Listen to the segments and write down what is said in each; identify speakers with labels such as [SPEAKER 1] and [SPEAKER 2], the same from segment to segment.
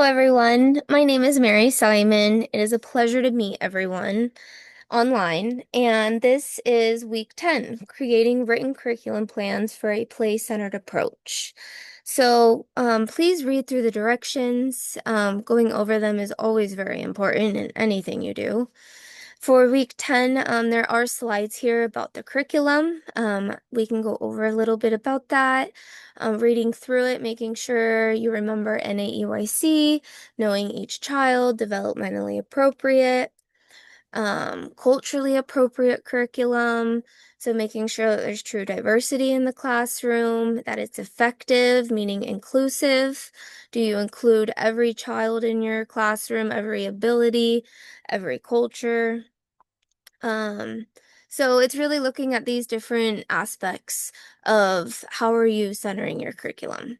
[SPEAKER 1] everyone. My name is Mary Simon. It is a pleasure to meet everyone online. And this is week 10, creating written curriculum plans for a play-centered approach. Please read through the directions. Going over them is always very important in anything you do. For week 10, there are slides here about the curriculum. We can go over a little bit about that, reading through it, making sure you remember NAEYC, knowing each child, developmentally appropriate, culturally appropriate curriculum. So making sure that there's true diversity in the classroom, that it's effective, meaning inclusive. Do you include every child in your classroom, every ability, every culture? Um, so it's really looking at these different aspects of how are you centering your curriculum.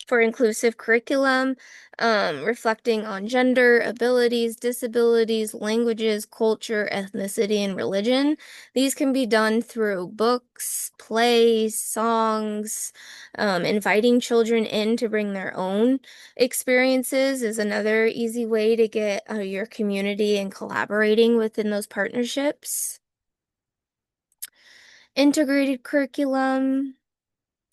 [SPEAKER 1] For inclusive curriculum, reflecting on gender, abilities, disabilities, languages, culture, ethnicity, and religion. These can be done through books, plays, songs, inviting children in to bring their own experiences is another easy way to get your community and collaborating within those partnerships. Integrated curriculum,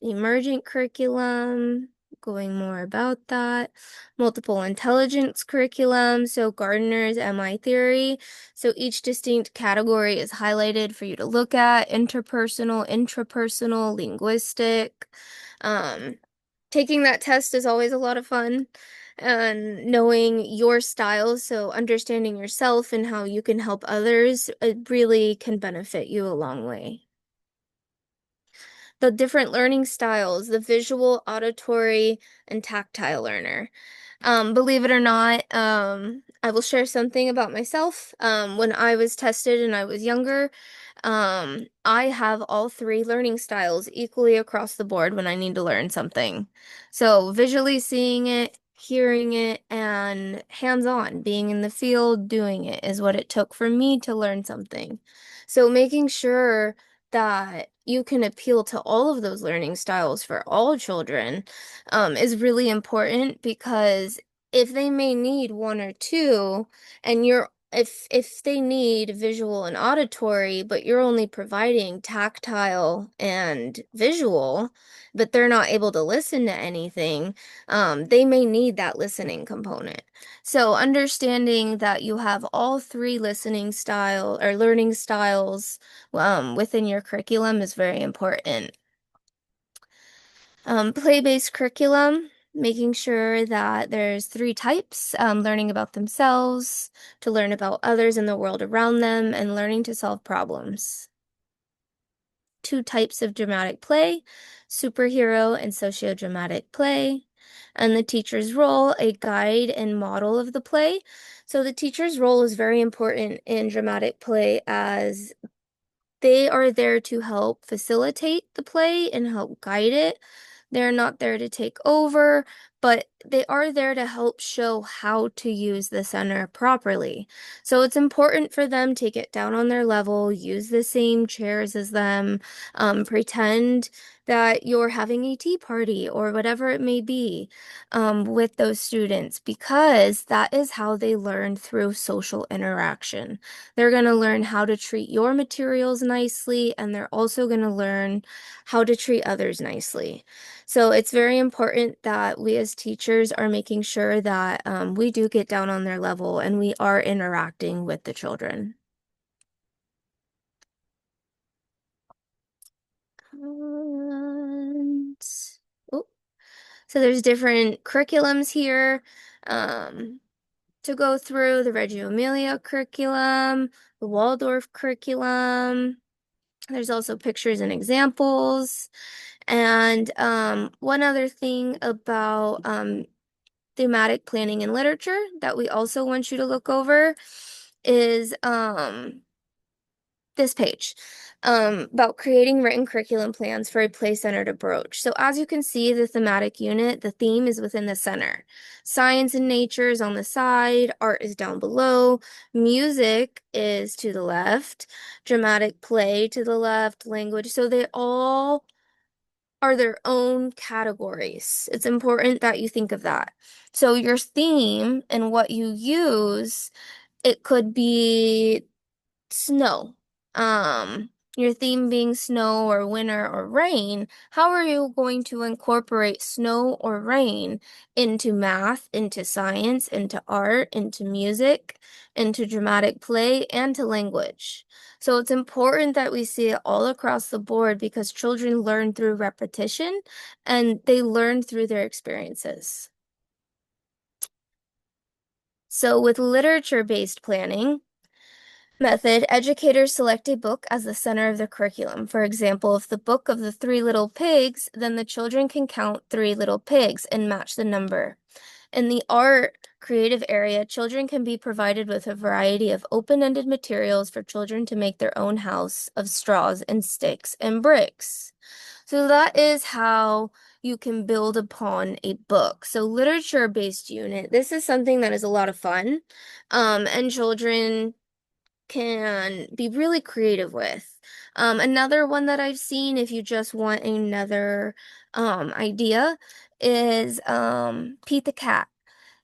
[SPEAKER 1] emergent curriculum, going more about that. Multiple intelligence curriculum, so Gardner's MI theory. So each distinct category is highlighted for you to look at: interpersonal, intrapersonal, linguistic. Um, Taking that test is always a lot of fun. And knowing your styles, so understanding yourself and how you can help others, it really can benefit you a long way. The different learning styles, the visual, auditory, and tactile learner. Believe it or not, I will share something about myself. When I was tested and I was younger, I have all three learning styles equally across the board when I need to learn something. So visually seeing it, hearing it, and hands-on, being in the field, doing it is what it took for me to learn something. So making sure that you can appeal to all of those learning styles for all children is really important because if they may need one or two, and if they need visual and auditory, but you're only providing tactile and visual, but they're not able to listen to anything, they may need that listening component. So understanding that you have all three listening style or learning styles within your curriculum is very important. Play-based curriculum, making sure that there's three types, learning about themselves, to learn about others in the world around them, and learning to solve problems. Two types of dramatic play, superhero and socio-dramatic play. And the teacher's role, a guide and model of the play. So the teacher's role is very important in dramatic play as they are there to help facilitate the play and help guide it. They're not there to take over, but they are there to help show how to use the center properly. So it's important for them to get down on their level, use the same chairs as them, pretend that you're having a tea party or whatever it may be, with those students, because that is how they learn through social interaction. They're going to learn how to treat your materials nicely, and they're also going to learn how to treat others nicely. So it's very important that we as teachers are making sure that we do get down on their level and we are interacting with the children. And, oh, so there's different curriculums here to go through: the Reggio Emilia curriculum, the Waldorf curriculum. There's also pictures and examples. And one other thing about thematic planning and literature that we also want you to look over is this page about creating written curriculum plans for a play-centered approach. So as you can see, the thematic unit, the theme is within the center. Science and nature is on the side, art is down below, music is to the left, dramatic play to the left, language. So they all are their own categories. It's important that you think of that. So your theme and what you use, it could be snow. Your theme being snow or winter or rain, how are you going to incorporate snow or rain into math, into science, into art, into music, into dramatic play, and to language? So it's important that we see it all across the board because children learn through repetition and they learn through their experiences. So with literature-based planning, method, educators select a book as the center of the curriculum. For example, if the book of the Three Little Pigs, then the children can count three little pigs and match the number. In the art creative area, children can be provided with a variety of open-ended materials for children to make their own house of straws and sticks and bricks. So that is how you can build upon a book. So literature-based unit, this is something that is a lot of fun, and children can be really creative with. Another one that I've seen, if you just want another idea, is Pete the Cat.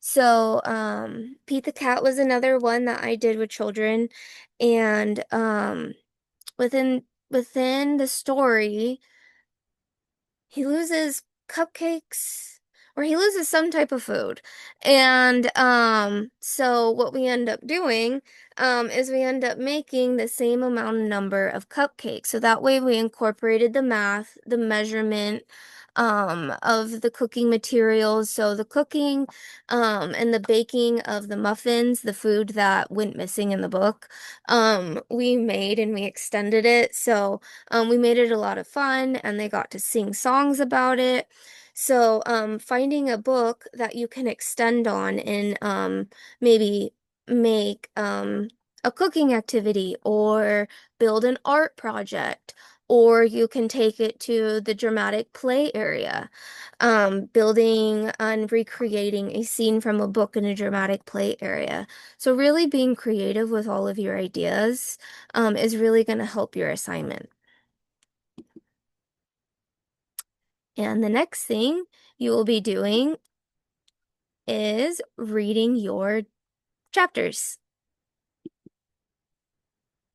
[SPEAKER 1] So Pete the Cat was another one that I did with children, and within the story, he loses cupcakes or he loses some type of food. And so what we end up doing is we end up making the same amount of number of cupcakes. So that way we incorporated the math, the measurement of the cooking materials. So the cooking and the baking of the muffins, the food that went missing in the book, we made and we extended it. So we made it a lot of fun and they got to sing songs about it. So, finding a book that you can extend on and maybe make a cooking activity or build an art project, or you can take it to the dramatic play area, building and recreating a scene from a book in a dramatic play area. So, really being creative with all of your ideas is really going to help your assignment. And the next thing you will be doing is reading your chapters.